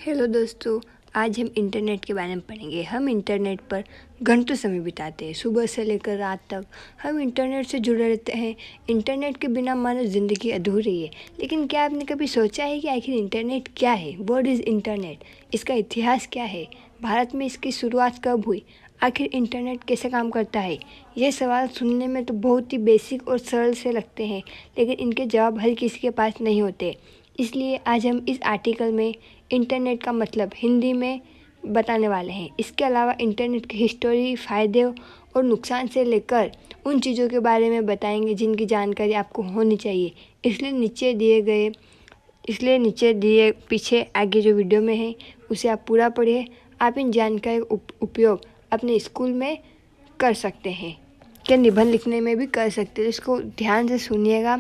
Hello दोस्तों, आज हम इंटरनेट के बारे में पढ़ेंगे। हम इंटरनेट पर घंटों समय बिताते हैं, सुबह से लेकर रात तक हम इंटरनेट से जुड़े रहते हैं। इंटरनेट के बिना मानव ज़िंदगी अधूरी है। लेकिन क्या आपने कभी सोचा है कि आखिर इंटरनेट क्या है? What is internet? इसका इतिहास क्या है? भारत में इसकी शुरुआत कब हुई? आखिर इंटरनेट कैसे काम करता है? ये सवाल सुनने में तो बहुत ही बेसिक और सरल से लगते हैं, लेकिन इनके जवाब हर किसी के पास नहीं होते। इसलिए आज हम इस आर्टिकल में इंटरनेट का मतलब हिंदी में बताने वाले हैं। इसके अलावा इंटरनेट की हिस्टोरी, फ़ायदे और नुकसान से लेकर उन चीज़ों के बारे में बताएंगे जिनकी जानकारी आपको होनी चाहिए। इसलिए नीचे दिए पीछे आगे जो वीडियो में है उसे आप पूरा पढ़िए। आप इन जानकारी का उपयोग अपने स्कूल में कर सकते हैं, क्या निबंध लिखने में भी कर सकते हैं। इसको ध्यान से सुनिएगा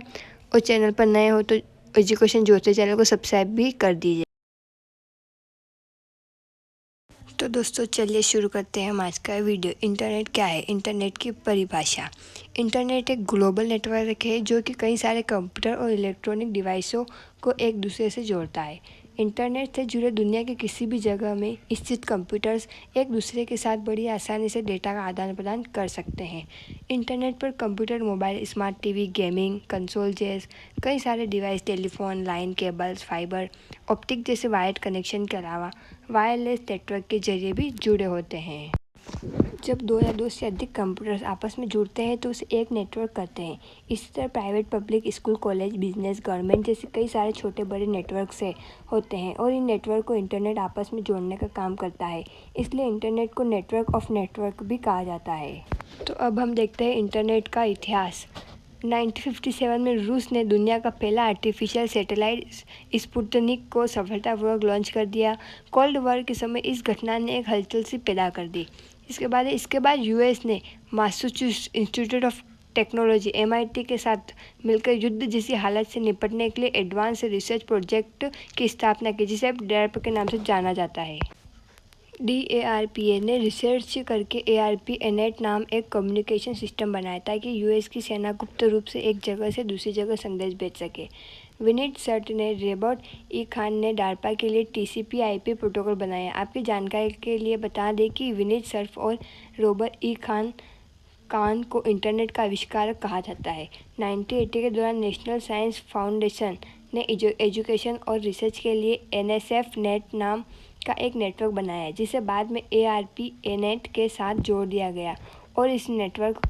और चैनल पर नए हो तो एजुकेशन ज्योति चैनल को सब्सक्राइब भी कर दीजिए। तो दोस्तों चलिए शुरू करते हैं हम आज का वीडियो। इंटरनेट क्या है? इंटरनेट की परिभाषा। इंटरनेट एक ग्लोबल नेटवर्क है जो कि कई सारे कंप्यूटर और इलेक्ट्रॉनिक डिवाइसों को एक दूसरे से जोड़ता है। इंटरनेट से जुड़े दुनिया के किसी भी जगह में स्थित कंप्यूटर्स एक दूसरे के साथ बड़ी आसानी से डेटा का आदान प्रदान कर सकते हैं। इंटरनेट पर computer, mobile, smart TV, gaming console जैसे कई सारे device, telephone line, cables, fibre optic जैसे वायर्ड कनेक्शन के अलावा वायरलेस नेटवर्क के जरिए भी जुड़े होते हैं। जब दो या दो से अधिक कंप्यूटर्स आपस में जुड़ते हैं तो उसे एक नेटवर्क कहते हैं। इसी तरह private, public, school, college, business, government जैसे कई सारे छोटे बड़े नेटवर्क से होते हैं और इन नेटवर्क को इंटरनेट आपस में जोड़ने का काम करता है। इसलिए इंटरनेट को नेटवर्क ऑफ नेटवर्क भी कहा जाता है। तो अब हम देखते हैं इंटरनेट का इतिहास। 1957 में रूस ने दुनिया का पहला आर्टिफिशियल सैटेलाइट स्पुतनिक को सफलतापूर्वक लॉन्च कर दिया। कोल्ड वॉर के समय इस घटना ने एक हलचल सी पैदा कर दी। इसके बाद यूएस ने Massachusetts institute of technology MIT के साथ मिलकर युद्ध जैसी हालत से निपटने के लिए एडवांस रिसर्च प्रोजेक्ट की स्थापना की, जिसे अब DARPA के नाम से जाना जाता है। DARPA ने रिसर्च करके ARPANET नाम एक कम्युनिकेशन सिस्टम बनाया ताकि यूएस की सेना गुप्त रूप से एक जगह से दूसरी जगह संदेश भेज सके। विनीत सर्ट ने रॉबर्ट ई खान ने डार्पा के लिए TCP/IP प्रोटोकॉल बनाया। आपकी जानकारी के लिए बता दें कि विनीत सर्ट और रॉबर्ट ई खान को इंटरनेट का आविष्कारक कहा जाता है। 1980 के दौरान नेशनल साइंस फाउंडेशन ने एजुकेशन और रिसर्च के लिए NSF नेट नाम का एक नेटवर्क बनाया, जिसे बाद में ARPANET के साथ जोड़ दिया गया और इस नेटवर्क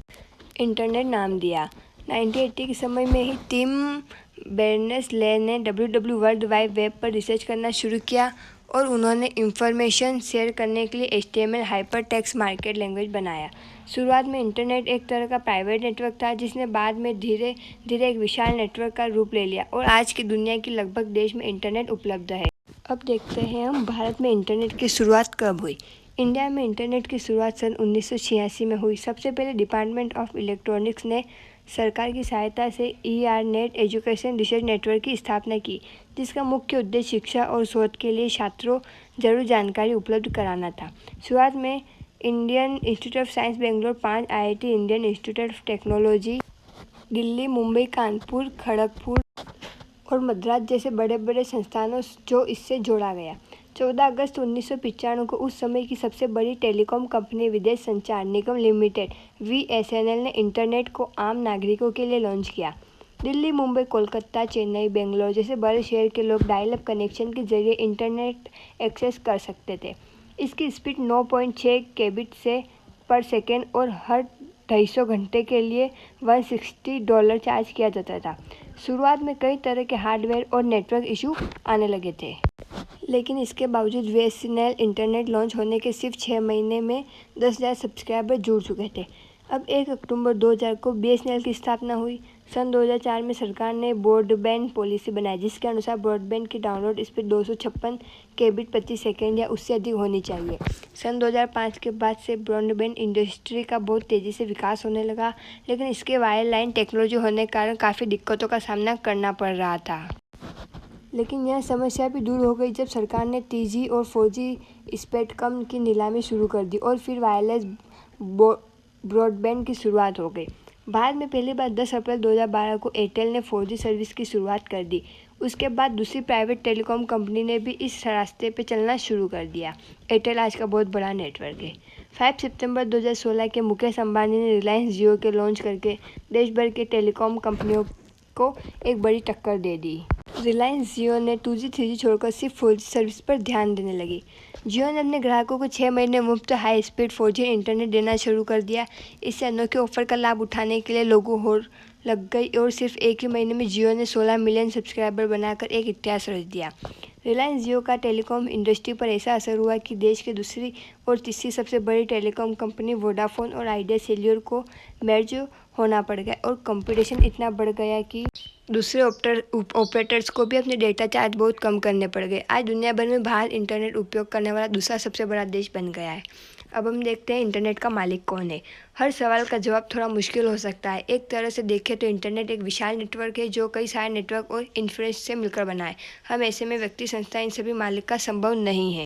इंटरनेट नाम दिया। 1980 के समय में ही टिम बेर्नर्स-ले ने WWW वर्ल्ड वाइड वेब पर रिसर्च करना शुरू किया और उन्होंने इंफॉर्मेशन शेयर करने के लिए HTML हाइपरटेक्स्ट मार्कअप लैंग्वेज बनाया। शुरुआत में इंटरनेट एक तरह का प्राइवेट नेटवर्क था, जिसने बाद में धीरे धीरे एक विशाल नेटवर्क का रूप ले लिया और आज की दुनिया की लगभग देश में इंटरनेट उपलब्ध है। अब देखते हैं हम भारत में इंटरनेट की शुरुआत कब हुई। इंडिया में इंटरनेट की शुरुआत सन 1986 में हुई। सबसे पहले डिपार्टमेंट ऑफ इलेक्ट्रॉनिक्स ने सरकार की सहायता से ERNET एजुकेशन रिसर्च नेटवर्क की स्थापना की, जिसका मुख्य उद्देश्य शिक्षा और शोध के लिए छात्रों जरूरी जानकारी उपलब्ध कराना था। शुरुआत में Indian institute of science Bangalore, 5 IIT, Indian institute of technology Delhi, Mumbai, Kanpur, Kharagpur और मद्रास जैसे बड़े बड़े संस्थानों जो इससे जोड़ा गया। 14 अगस्त 1995 को उस समय की सबसे बड़ी टेलीकॉम कंपनी विदेश संचार निगम लिमिटेड VSNL ने इंटरनेट को आम नागरिकों के लिए लॉन्च किया। दिल्ली, मुंबई, कोलकाता, चेन्नई, बेंगलोर जैसे बड़े शहर के लोग डायल अप कनेक्शन के जरिए इंटरनेट एक्सेस कर सकते थे। इसकी स्पीड 9.6 केबिट से पर सेकेंड और हर 250 घंटे के लिए $160 चार्ज किया जाता था। शुरुआत में कई तरह के हार्डवेयर और नेटवर्क इशू आने लगे थे, लेकिन इसके बावजूद VSNL इंटरनेट लॉन्च होने के सिर्फ 6 महीने में 10,000 सब्सक्राइबर जुड़ चुके थे। अब 1 अक्टूबर 2000 को BSNL की स्थापना हुई। सन 2004 में सरकार ने ब्रॉडबैंड पॉलिसी बनाई, जिसके अनुसार ब्रॉडबैंड की डाउनलोड स्पीड 256 केबिट प्रति सेकेंड या उससे अधिक होनी चाहिए। सन 2005 के बाद से ब्रॉडबैंड इंडस्ट्री का बहुत तेज़ी से विकास होने लगा, लेकिन इसके वायरलाइन टेक्नोलॉजी होने के कारण काफ़ी दिक्कतों का सामना करना पड़ रहा था। लेकिन यह समस्या भी दूर हो गई जब सरकार ने 3G और 4G स्पेक्ट्रम की नीलामी शुरू कर दी और फिर वायरलेस ब्रॉडबैंड की शुरुआत हो गई। भारत में पहली बार 10 अप्रैल 2012 को एयरटेल ने 4G सर्विस की शुरुआत कर दी उसके बाद दूसरी प्राइवेट टेलीकॉम कंपनी ने भी इस रास्ते पे चलना शुरू कर दिया। एयरटेल आज का बहुत बड़ा नेटवर्क है। 5 सितंबर 2016 के मुकेश अंबानी ने रिलायंस जियो के लॉन्च करके देश भर के टेलीकॉम कंपनियों को एक बड़ी टक्कर दे दी। रिलायंस जियो ने 2G 3G छोड़कर सिर्फ 4G सर्विस पर ध्यान देने लगी। जियो ने अपने ग्राहकों को 6 महीने मुफ्त हाई स्पीड 4G इंटरनेट देना शुरू कर दिया। इससे अनोखे ऑफर का लाभ उठाने के लिए लोगों होड़ लग गई और सिर्फ एक ही महीने में जियो ने 16 मिलियन सब्सक्राइबर बनाकर एक इतिहास रच दिया। रिलायंस जियो का टेलीकॉम इंडस्ट्री पर ऐसा असर हुआ कि देश की दूसरी और तीसरी सबसे बड़ी टेलीकॉम कंपनी वोडाफोन और आइडिया सेल्युलर को मर्ज होना पड़ गया और कंपटीशन इतना बढ़ गया कि दूसरे ऑपरेटर्स को भी अपने डेटा चार्ज बहुत कम करने पड़ गए। आज दुनिया भर में भारत इंटरनेट उपयोग करने वाला दूसरा सबसे बड़ा देश बन गया है। अब हम देखते हैं इंटरनेट का मालिक कौन है। हर सवाल का जवाब थोड़ा मुश्किल हो सकता है। एक तरह से देखें तो इंटरनेट एक विशाल नेटवर्क है जो कई सारे नेटवर्क और इंफ्रास्ट्रक्चर से मिलकर बना है। हम ऐसे में व्यक्ति, संस्था इन सभी मालिक का संभव नहीं है।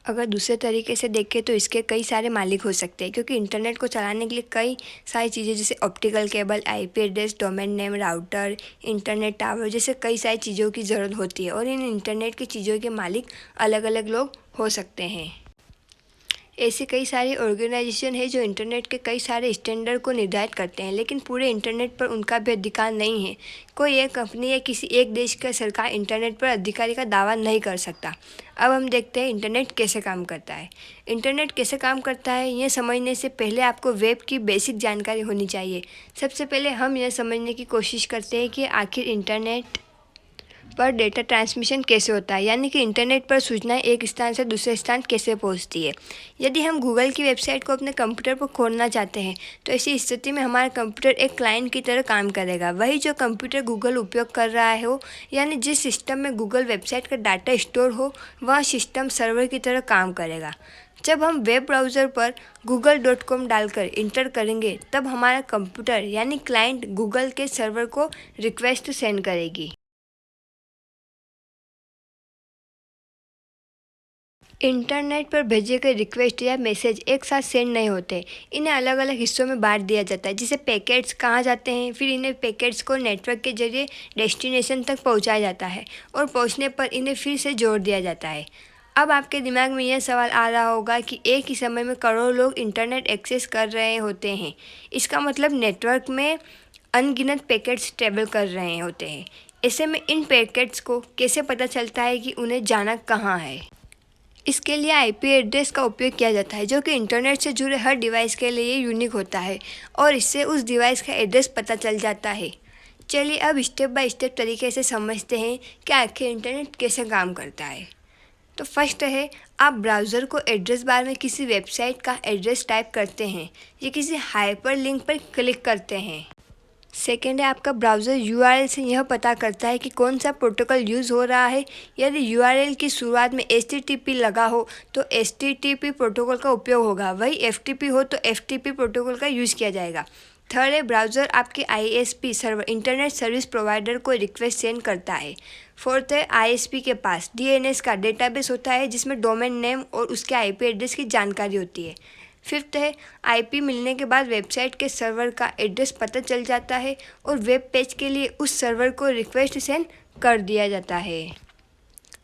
अगर दूसरे तरीके से देखें तो इसके कई सारे मालिक हो सकते हैं, क्योंकि इंटरनेट को चलाने के लिए कई सारी चीज़ें जैसे optical cable, IP address, domain name, router, internet tower जैसे कई सारी चीज़ों की ज़रूरत होती है और इन इंटरनेट की चीज़ों के मालिक अलग अलग लोग हो सकते हैं। ऐसी कई सारी ऑर्गेनाइजेशन है जो इंटरनेट के कई सारे स्टैंडर्ड को निर्धारित करते हैं, लेकिन पूरे इंटरनेट पर उनका भी अधिकार नहीं है। कोई एक कंपनी या किसी एक देश का सरकार इंटरनेट पर अधिकारी का दावा नहीं कर सकता। अब हम देखते हैं इंटरनेट कैसे काम करता है। इंटरनेट कैसे काम करता है यह समझने से पहले आपको वेब की बेसिक जानकारी होनी चाहिए। सबसे पहले हम यह समझने की कोशिश करते हैं कि आखिर इंटरनेट पर डेटा ट्रांसमिशन कैसे होता है, यानी कि इंटरनेट पर सूचनाएं एक स्थान से दूसरे स्थान कैसे पहुंचती है। यदि हम गूगल की वेबसाइट को अपने कंप्यूटर पर खोलना चाहते हैं तो ऐसी स्थिति में हमारा कंप्यूटर एक क्लाइंट की तरह काम करेगा। वही जो कंप्यूटर गूगल उपयोग कर रहा हो, यानी जिस सिस्टम में गूगल वेबसाइट का डाटा स्टोर हो, वह सिस्टम सर्वर की तरह काम करेगा। जब हम वेब ब्राउज़र पर google.com डालकर इंटर करेंगे तब हमारा कंप्यूटर यानी क्लाइंट गूगल के सर्वर को रिक्वेस्ट सेंड करेगी। इंटरनेट पर भेजे गए रिक्वेस्ट या मैसेज एक साथ सेंड नहीं होते। इन्हें अलग अलग हिस्सों में बांट दिया जाता है, जिसे पैकेट्स कहा जाते हैं। फिर इन्हें पैकेट्स को नेटवर्क के जरिए डेस्टिनेशन तक पहुंचाया जाता है और पहुंचने पर इन्हें फिर से जोड़ दिया जाता है। अब आपके दिमाग में यह सवाल आ रहा होगा कि एक ही समय में करोड़ों लोग इंटरनेट एक्सेस कर रहे होते हैं। इसका मतलब नेटवर्क में अनगिनत पैकेट्स ट्रेवल कर रहे होते हैं। ऐसे में इन पैकेट्स को कैसे पता चलता है कि उन्हें जाना कहाँ है? इसके लिए आईपी एड्रेस का उपयोग किया जाता है, जो कि इंटरनेट से जुड़े हर डिवाइस के लिए यूनिक होता है और इससे उस डिवाइस का एड्रेस पता चल जाता है। चलिए अब स्टेप बाय स्टेप तरीके से समझते हैं कि आखिर इंटरनेट कैसे काम करता है। तो फर्स्ट है, आप ब्राउज़र को एड्रेस बार में किसी वेबसाइट का एड्रेस टाइप करते हैं या किसी हाइपर लिंक पर क्लिक करते हैं। सेकेंड है, आपका ब्राउज़र यूआरएल से यह पता करता है कि कौन सा प्रोटोकॉल यूज़ हो रहा है। यदि यूआरएल की शुरुआत में HTTP लगा हो तो HTTP प्रोटोकॉल का उपयोग होगा, वही FTP हो तो FTP प्रोटोकॉल का यूज़ किया जाएगा। थर्ड है, ब्राउज़र आपके ISP server internet service provider को रिक्वेस्ट सेंड करता है। फोर्थ है, ISP के पास DNS का डेटाबेस होता है जिसमें डोमेन नेम और उसके IP एड्रेस की जानकारी होती है। फिफ्थ है, आईपी मिलने के बाद वेबसाइट के सर्वर का एड्रेस पता चल जाता है और वेब पेज के लिए उस सर्वर को रिक्वेस्ट सेंड कर दिया जाता है।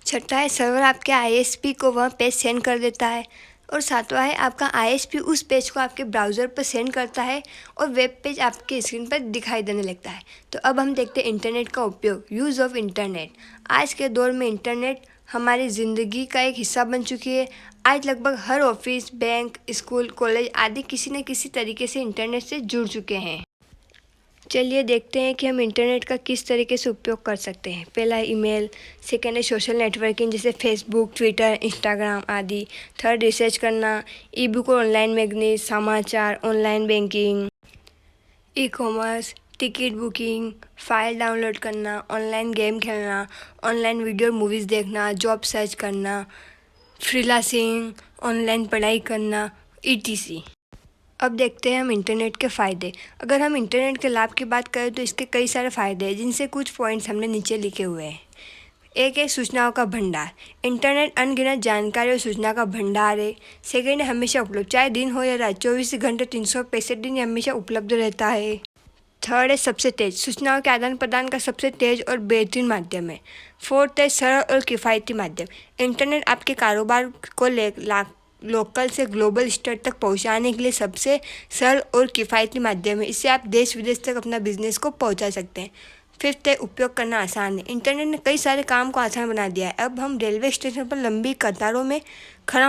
छठा है, सर्वर आपके ISP को वह पेज सेंड कर देता है। और सातवां है, आपका ISP उस पेज को आपके ब्राउज़र पर सेंड करता है और वेब पेज आपके स्क्रीन पर दिखाई देने लगता है। तो अब हम देखते हैं इंटरनेट का उपयोग, यूज़ ऑफ इंटरनेट। आज के दौर में इंटरनेट हमारी ज़िंदगी का एक हिस्सा बन चुकी है। आज लगभग हर ऑफिस, बैंक, स्कूल, कॉलेज आदि किसी न किसी तरीके से इंटरनेट से जुड़ चुके हैं। चलिए देखते हैं कि हम इंटरनेट का किस तरीके से उपयोग कर सकते हैं। पहला है ईमेल, सेकेंड है सोशल नेटवर्किंग जैसे फेसबुक, ट्विटर, इंस्टाग्राम आदि। थर्ड, रिसर्च करना, ई बुक और ऑनलाइन मैगजीन, समाचार, online banking, e commerce, ticket booking, file download करना, ऑनलाइन गेम खेलना, ऑनलाइन वीडियो और मूवीज़ देखना, जॉब सर्च करना, फ्रीलांसिंग, ऑनलाइन पढ़ाई करना, ETC। अब देखते हैं हम इंटरनेट के फ़ायदे। अगर हम इंटरनेट के लाभ की बात करें तो इसके कई सारे फ़ायदे हैं, जिनसे कुछ पॉइंट्स हमने नीचे लिखे हुए हैं। एक है सूचनाओं का भंडार। इंटरनेट अनगिनत जानकारी और सूचना का भंडार है। सेकेंड है हमेशा उपलब्ध, चाहे दिन हो या रात, 24 घंटे 365 दिन ये हमेशा उपलब्ध रहता है। थर्ड है सबसे तेज, सूचनाओं के आदान प्रदान का सबसे तेज और बेहतरीन माध्यम है। फोर्थ है सरल और किफ़ायती माध्यम। इंटरनेट आपके कारोबार को लोकल से ग्लोबल स्तर तक पहुंचाने के लिए सबसे सरल और किफ़ायती माध्यम है। इससे आप देश विदेश तक अपना बिजनेस को पहुंचा सकते हैं। फिफ्थ है उपयोग करना आसान है। इंटरनेट ने कई सारे काम को आसान बना दिया है। अब हम रेलवे स्टेशन पर लंबी कतारों में खड़ा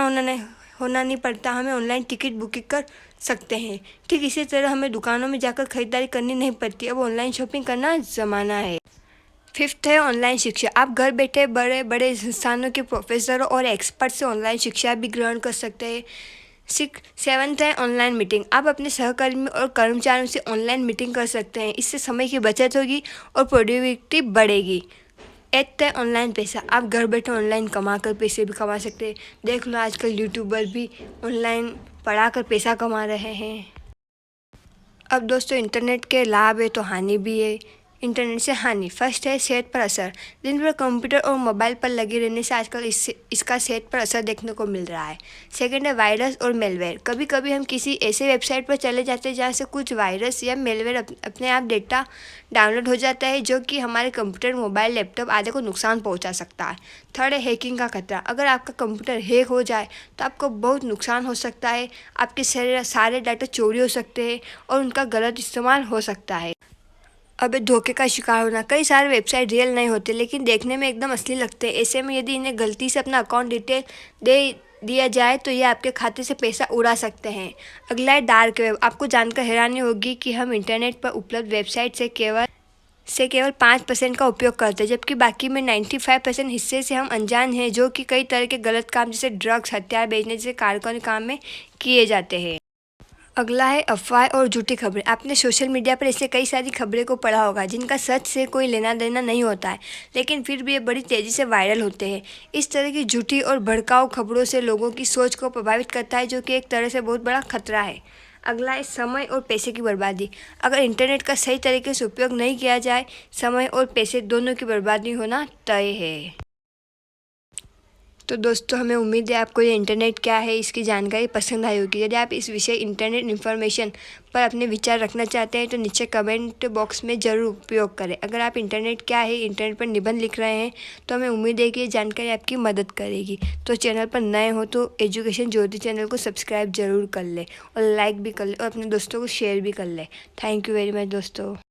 होना नहीं पड़ता, हमें ऑनलाइन टिकट बुकिंग कर सकते हैं। ठीक इसी तरह हमें दुकानों में जाकर खरीदारी करनी नहीं पड़ती, अब ऑनलाइन शॉपिंग करना ज़माना है। फिफ्थ है ऑनलाइन शिक्षा। आप घर बैठे बड़े बड़े संस्थानों के प्रोफेसरों और एक्सपर्ट से ऑनलाइन शिक्षा भी ग्रहण कर सकते हैं। सेवन्थ है ऑनलाइन मीटिंग। आप अपने सहकर्मी और कर्मचारियों से ऑनलाइन मीटिंग कर सकते हैं, इससे समय की बचत होगी और प्रोडक्टिविटी बढ़ेगी। एट्थ है ऑनलाइन पैसा। आप घर बैठे ऑनलाइन कमा कर पैसे भी कमा सकते हैं। देख लो आजकल यूट्यूबर भी ऑनलाइन पढ़ा कर पैसा कमा रहे हैं। अब दोस्तों इंटरनेट के लाभ है तो हानि भी है। इंटरनेट से हानि, फर्स्ट है सेहत पर असर। दिन भर कंप्यूटर और मोबाइल पर लगे रहने से आजकल इसका सेहत पर असर देखने को मिल रहा है। सेकंड है वायरस और मेलवेयर। कभी कभी हम किसी ऐसे वेबसाइट पर चले जाते हैं जहाँ से कुछ वायरस या मेलवेयर अपने आप डेटा डाउनलोड हो जाता है, जो कि हमारे कंप्यूटर, मोबाइल, लैपटॉप आदि को नुकसान पहुँचा सकता है। थर्ड है हैकिंग का खतरा। अगर आपका कंप्यूटर हैक हो जाए तो आपको बहुत नुकसान हो सकता है। आपके सारे डाटा चोरी हो सकते हैं और उनका गलत इस्तेमाल हो सकता है। अब धोखे का शिकार होना। कई सारे वेबसाइट रियल नहीं होते लेकिन देखने में एकदम असली लगते हैं। ऐसे में यदि इन्हें गलती से अपना अकाउंट डिटेल दे दिया जाए तो ये आपके खाते से पैसा उड़ा सकते हैं। अगला है डार्क वेब। आपको जानकर हैरानी होगी कि हम इंटरनेट पर उपलब्ध वेबसाइट से केवल 5% का उपयोग करते हैं, जबकि बाकी में 95% हिस्से से हम अनजान हैं, जो कि कई तरह के गलत काम जैसे ड्रग्स, हथियार बेचने जैसे कारगर काम में किए जाते हैं। अगला है अफवाह और झूठी खबरें। आपने सोशल मीडिया पर ऐसे कई सारी खबरें को पढ़ा होगा जिनका सच से कोई लेना देना नहीं होता है, लेकिन फिर भी ये बड़ी तेज़ी से वायरल होते हैं। इस तरह की झूठी और भड़काऊ खबरों से लोगों की सोच को प्रभावित करता है, जो कि एक तरह से बहुत बड़ा खतरा है। अगला है समय और पैसे की बर्बादी। अगर इंटरनेट का सही तरीके से उपयोग नहीं किया जाए, समय और पैसे दोनों की बर्बादी होना तय है। तो दोस्तों हमें उम्मीद है आपको ये इंटरनेट क्या है इसकी जानकारी पसंद आई होगी। यदि आप इस विषय इंटरनेट इन्फॉर्मेशन पर अपने विचार रखना चाहते हैं तो नीचे कमेंट बॉक्स में ज़रूर उपयोग करें। अगर आप इंटरनेट क्या है इंटरनेट पर निबंध लिख रहे हैं तो हमें उम्मीद है कि ये जानकारी आपकी मदद करेगी। तो चैनल पर नए हो तो एजुकेशन ज्योति चैनल को सब्सक्राइब जरूर कर लें और लाइक भी कर लें और अपने दोस्तों को शेयर भी कर लें। थैंक यू वेरी मच दोस्तों।